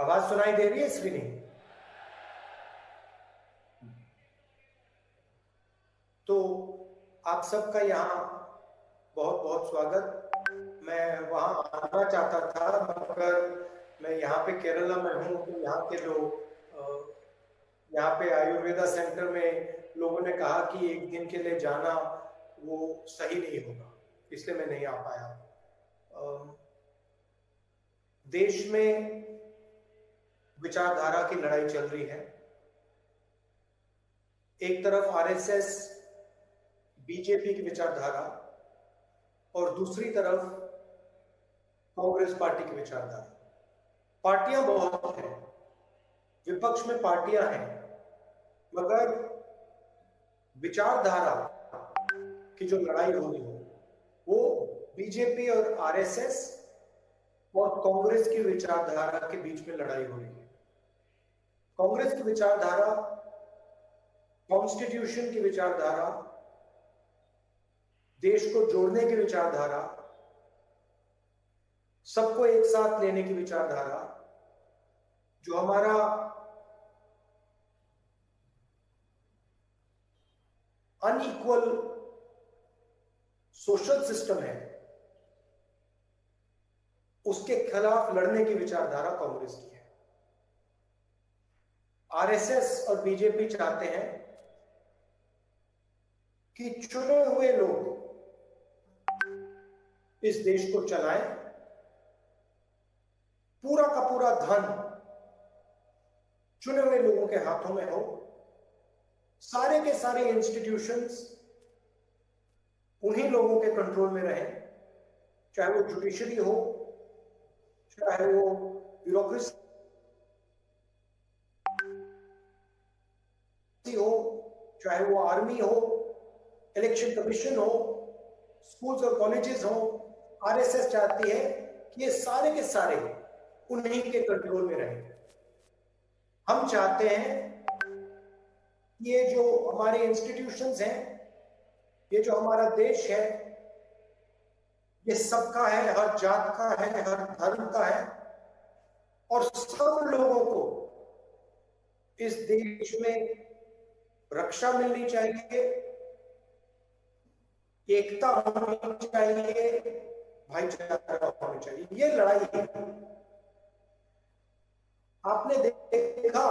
आवाज सुनाई दे रही है श्रीनी? तो आप सबका यहाँ बहुत बहुत स्वागत। मैं वहाँ आना चाहता था मगर मैं यहाँ पे केरला में हूँ, तो यहाँ के लोग यहाँ पे आयुर्वेदा सेंटर में लोगों ने कहा कि एक दिन के लिए जाना वो सही नहीं होगा, इसलिए मैं नहीं आ पाया। देश में विचारधारा की लड़ाई चल रही है। एक तरफ आरएसएस बीजेपी की विचारधारा और दूसरी तरफ कांग्रेस पार्टी की विचारधारा। पार्टियां बहुत हैं, विपक्ष में पार्टियां हैं, मगर विचारधारा की जो लड़ाई हो रही हो वो बीजेपी और आरएसएस और कांग्रेस की विचारधारा के बीच में लड़ाई हो रही है। कांग्रेस की विचारधारा, कॉन्स्टिट्यूशन की विचारधारा, देश को जोड़ने की विचारधारा, सबको एक साथ लेने की विचारधारा, जो हमारा अनइक्वल सोशल सिस्टम है उसके खिलाफ लड़ने की विचारधारा कांग्रेस की है। आरएसएस और बीजेपी चाहते हैं कि चुने हुए लोग इस देश को चलाएं, पूरा का पूरा धन चुने हुए लोगों के हाथों में हो, सारे के सारे इंस्टीट्यूशंस उन्हीं लोगों के कंट्रोल में रहे, चाहे वो जुडिशरी हो, चाहे वो ब्यूरोक्रेसी हो, चाहे वो आर्मी हो, इलेक्शन कमीशन हो, स्कूल्स और कॉलेजेस हो। आरएसएस चाहती है कि ये सारे के सारे उन्हीं के कंट्रोल में रहे। हम चाहते हैं ये जो हमारे इंस्टीट्यूशंस हैं, ये जो हमारा देश है, ये सबका है, हर जात का है, हर धर्म का है, और सब लोगों को इस देश में रक्षा मिलनी चाहिए, एकता होनी चाहिए, भाईचारा होना चाहिए। ये लड़ाई है। आपने देखा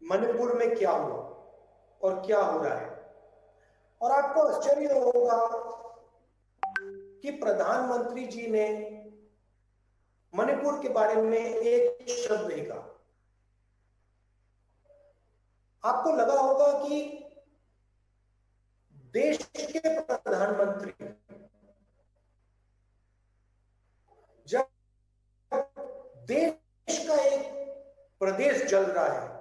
मणिपुर में क्या हुआ और क्या हो रहा है, और आपको आश्चर्य होगा कि प्रधानमंत्री जी ने मणिपुर के बारे में एक शब्द नहीं कहा। आपको लगा होगा कि देश के प्रधानमंत्री जब देश का एक प्रदेश जल रहा है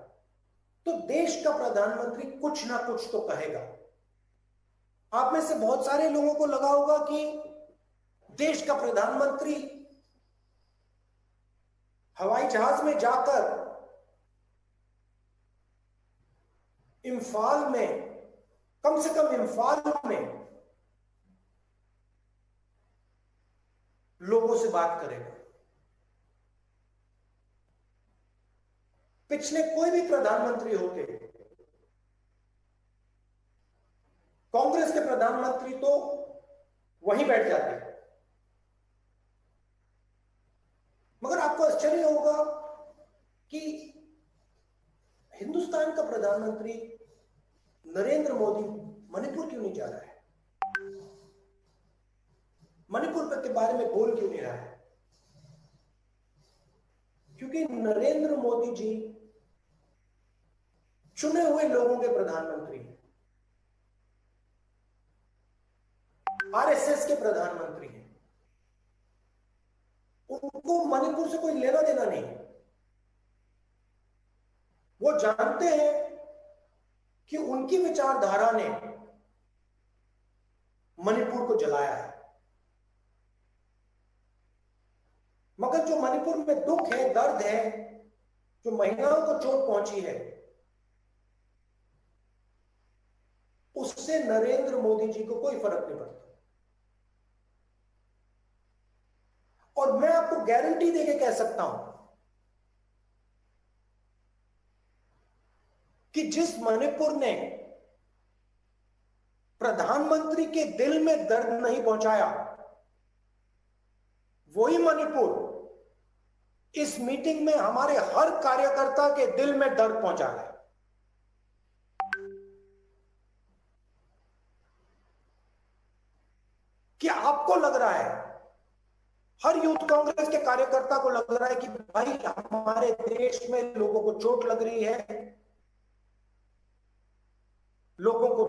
तो देश का प्रधानमंत्री कुछ ना कुछ तो कहेगा। आप में से बहुत सारे लोगों को लगा होगा कि देश का प्रधानमंत्री हवाई जहाज में जाकर इम्फाल में, कम से कम इम्फाल में लोगों से बात करेगा। पिछले कोई भी प्रधानमंत्री होते, कांग्रेस के प्रधानमंत्री तो वहीं बैठ जाते, मगर आपको आश्चर्य होगा कि हिंदुस्तान का प्रधानमंत्री नरेंद्र मोदी मणिपुर क्यों नहीं जा रहा है, मणिपुर के बारे में बोल क्यों नहीं रहा है? क्योंकि नरेंद्र मोदी जी चुने हुए लोगों के प्रधानमंत्री हैं, आरएसएस के प्रधानमंत्री हैं। उनको मणिपुर से कोई लेना देना नहीं। वो जानते हैं कि उनकी विचारधारा ने मणिपुर को जलाया है, मगर जो मणिपुर में दुख है, दर्द है, जो महिलाओं को चोट पहुंची है, उससे नरेंद्र मोदी जी को कोई फर्क नहीं पड़ता। और मैं आपको गारंटी देके कह सकता हूं कि जिस मणिपुर ने प्रधानमंत्री के दिल में दर्द नहीं पहुंचाया, वही मणिपुर इस मीटिंग में हमारे हर कार्यकर्ता के दिल में दर्द पहुंचा रहा है। कि आपको लग रहा है, हर यूथ कांग्रेस के कार्यकर्ता को लग रहा है कि भाई हमारे देश में लोगों को चोट लग रही है, लोगों को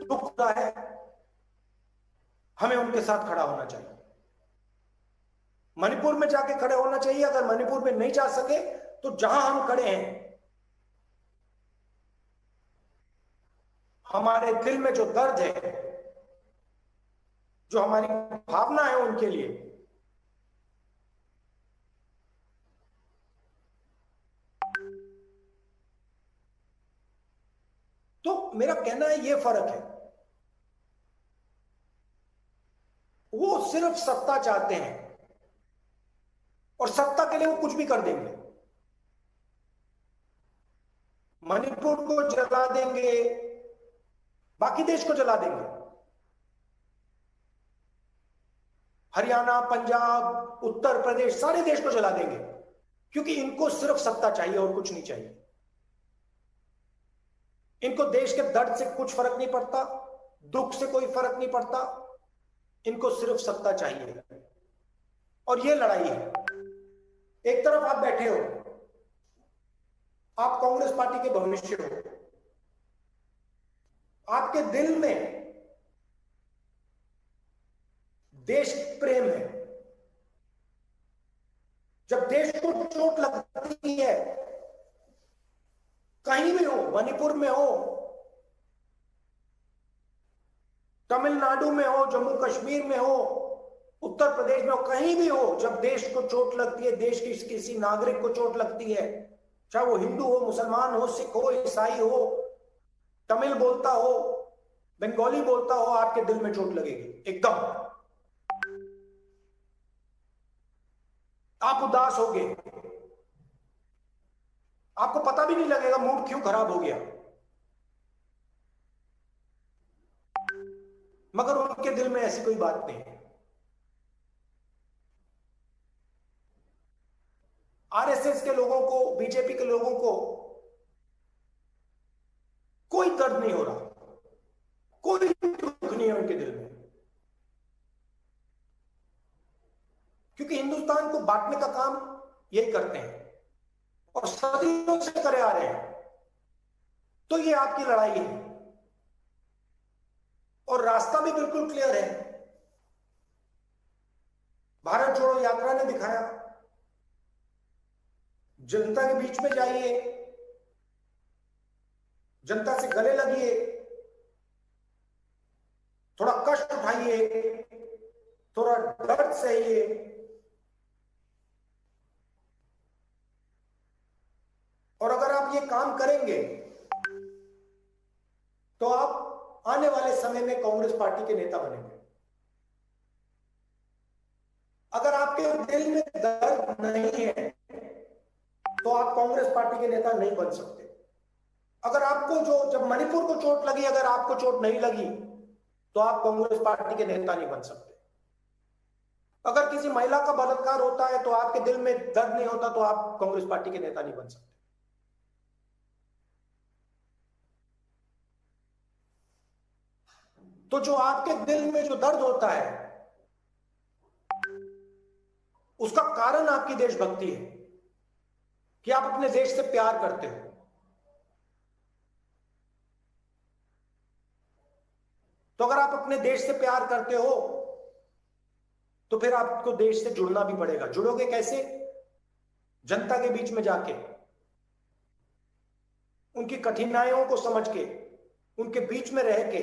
दुख हो रहा है, हमें उनके साथ खड़ा होना चाहिए, मणिपुर में जाके खड़े होना चाहिए। अगर मणिपुर में नहीं जा सके तो जहां हम खड़े हैं, हमारे दिल में जो दर्द है, जो हमारी भावना है उनके लिए, तो मेरा कहना है ये फर्क है। वो सिर्फ सत्ता चाहते हैं और सत्ता के लिए वो कुछ भी कर देंगे। मणिपुर को जला देंगे, बाकी देश को जला देंगे, हरियाणा, पंजाब, उत्तर प्रदेश, सारे देश को जला देंगे, क्योंकि इनको सिर्फ सत्ता चाहिए और कुछ नहीं चाहिए। इनको देश के दर्द से कुछ फर्क नहीं पड़ता, दुख से कोई फर्क नहीं पड़ता, इनको सिर्फ सत्ता चाहिए। और ये लड़ाई है। एक तरफ आप बैठे हो, आप कांग्रेस पार्टी के भविष्य हो, आपके दिल में देश प्रेम है। जब देश को चोट लगती है, कहीं भी हो, मणिपुर में हो, तमिलनाडु में हो, जम्मू कश्मीर में हो, उत्तर प्रदेश में हो, कहीं भी हो, जब देश को चोट लगती है, देश की किसी नागरिक को चोट लगती है, चाहे वो हिंदू हो, मुसलमान हो, सिख हो, ईसाई हो, तमिल बोलता हो, बंगाली बोलता हो, आपके दिल में चोट लगेगी एकदम। आप उदास होगे, आपको पता भी नहीं लगेगा मूड क्यों खराब हो गया, मगर उनके दिल में ऐसी कोई बात नहीं है। आरएसएस के लोगों को, बीजेपी के लोगों को कोई दर्द नहीं हो रहा, कोई दुख नहीं है उनके दिल में, क्योंकि हिंदुस्तान को बांटने का काम यही करते हैं और सदियों से करे आ रहे हैं। तो ये आपकी लड़ाई है और रास्ता भी बिल्कुल क्लियर है। भारत जोड़ो यात्रा ने दिखाया, जनता के बीच में जाइए, जनता से गले लगिए, थोड़ा कष्ट उठाइए, थोड़ा दर्द सहिए, और अगर आप ये काम करेंगे तो आप आने वाले समय में कांग्रेस पार्टी के नेता बनेंगे। अगर आपके दिल में दर्द नहीं है तो आप कांग्रेस पार्टी के नेता नहीं बन सकते। अगर आपको जब मणिपुर को चोट लगी, अगर आपको चोट नहीं लगी तो आप कांग्रेस पार्टी के नेता नहीं बन सकते। अगर किसी महिला का बलात्कार होता है तो आपके दिल में दर्द नहीं होता तो आप कांग्रेस पार्टी के नेता नहीं बन सकते। तो जो आपके दिल में जो दर्द होता है, उसका कारण आपकी देशभक्ति है कि आप अपने देश से प्यार करते हो। तो अगर आप अपने देश से प्यार करते हो तो फिर आपको देश से जुड़ना भी पड़ेगा। जुड़ोगे कैसे? जनता के बीच में जाके, उनकी कठिनाइयों को समझ के, उनके बीच में रह के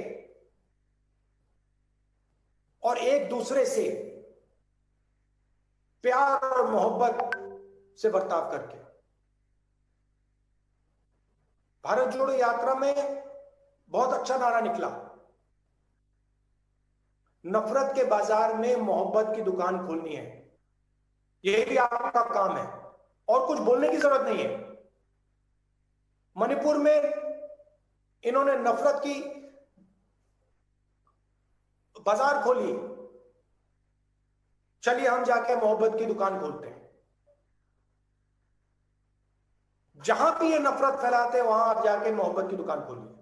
और एक दूसरे से प्यार और मोहब्बत से बर्ताव करके। भारत जोड़ो यात्रा में बहुत अच्छा नारा निकला, नफरत के बाजार में मोहब्बत की दुकान खोलनी है। यही भी आपका काम है और कुछ बोलने की जरूरत नहीं है। मणिपुर में इन्होंने नफरत की बाजार खोली, चलिए हम जाके मोहब्बत की दुकान खोलते हैं। जहां भी ये नफरत फैलाते हैं वहां आप जाके मोहब्बत की दुकान खोलिए।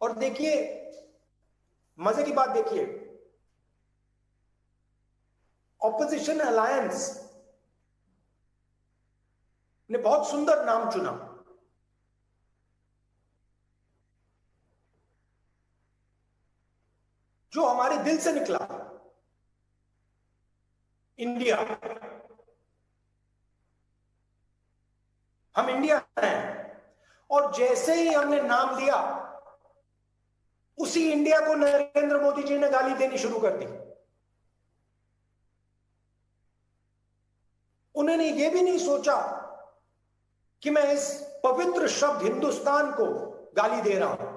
और देखिए, मजे की बात देखिए, ऑपोजिशन अलायंस ने बहुत सुंदर नाम चुना। जो हमारे दिल से निकला, इंडिया। हम इंडिया हैं, और जैसे ही हमने नाम लिया, उसी इंडिया को नरेंद्र मोदी जी ने गाली देनी शुरू कर दी। उन्होंने यह भी नहीं सोचा कि मैं इस पवित्र शब्द हिंदुस्तान को गाली दे रहा हूं।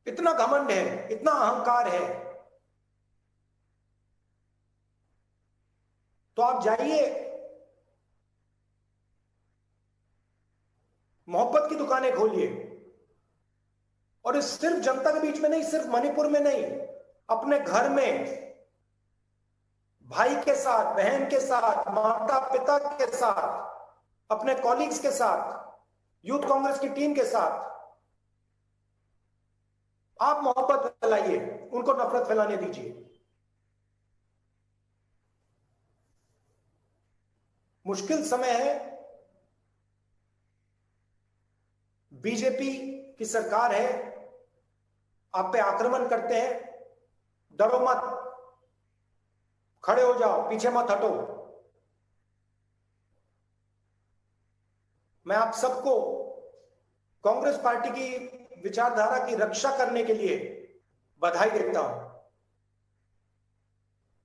इतना घमंड है, इतना अहंकार है। तो आप जाइए, मोहब्बत की दुकानें खोलिए, और इस सिर्फ जनता के बीच में नहीं, सिर्फ मणिपुर में नहीं, अपने घर में भाई के साथ, बहन के साथ, माता पिता के साथ, अपने कॉलीग्स के साथ, यूथ कांग्रेस की टीम के साथ आप मोहब्बत फैलाइए, उनको नफरत फैलाने दीजिए। मुश्किल समय है, बीजेपी की सरकार है, आप पे आक्रमण करते हैं, डरो मत, खड़े हो जाओ, पीछे मत हटो। मैं आप सबको कांग्रेस पार्टी की विचारधारा की रक्षा करने के लिए बधाई देता हूं।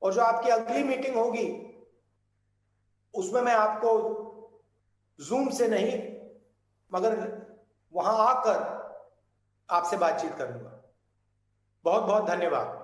और जो आपकी अगली मीटिंग होगी, उसमें मैं आपको जूम से नहीं, मगर वहां आकर आपसे बातचीत करूंगा। बहुत बहुत धन्यवाद।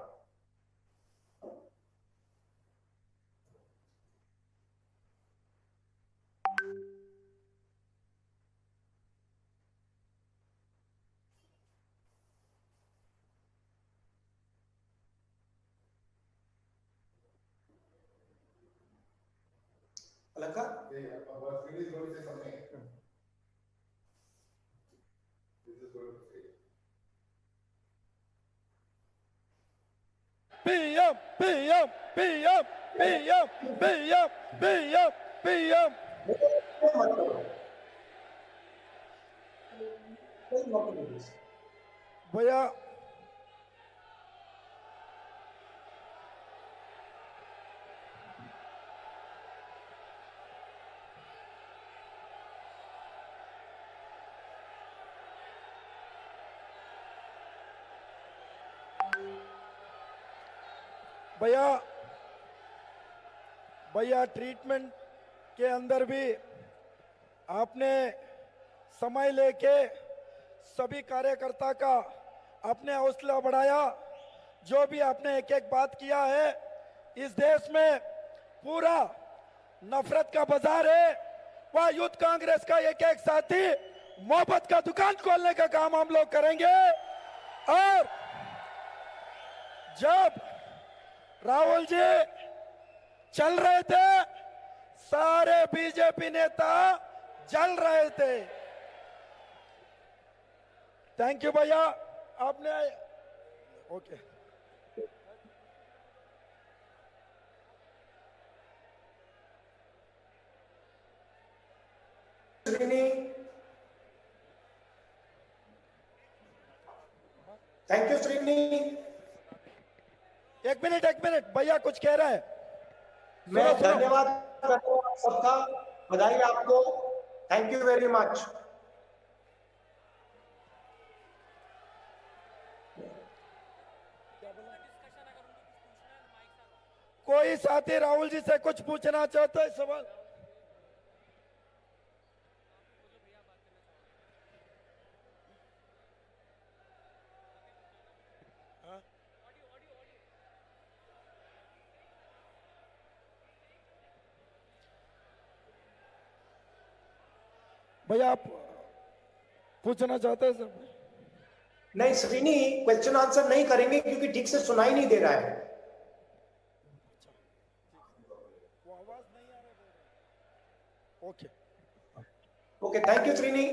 Alka? PM, PM, PM, PM, PM, PM, PM. भैया भैया भैया ट्रीटमेंट के अंदर भी आपने समय लेके सभी कार्यकर्ता का आपने हौसला बढ़ाया। जो भी आपने एक एक बात किया है, इस देश में पूरा नफरत का बाजार है, वह यूथ कांग्रेस का एक एक साथी मोहब्बत का दुकान खोलने का काम हम लोग करेंगे। और जब राहुल जी चल रहे थे, सारे बीजेपी नेता जल रहे थे। थैंक यू भैया, आपने ओके। Thank you Srini. एक मिनट भैया कुछ कह रहा है। मैं धन्यवाद करता हूं आप सबका, बधाई आपको, थैंक यू वेरी मच। कोई साथी राहुल जी से कुछ पूछना चाहता है सवाल? भैया आप पूछना चाहते हैं सर? नहीं श्रीनी, क्वेश्चन आंसर नहीं करेंगे क्योंकि ठीक से सुनाई नहीं दे रहा है। वो आवाज नहीं आ रहा है। Okay okay, thank you Srini.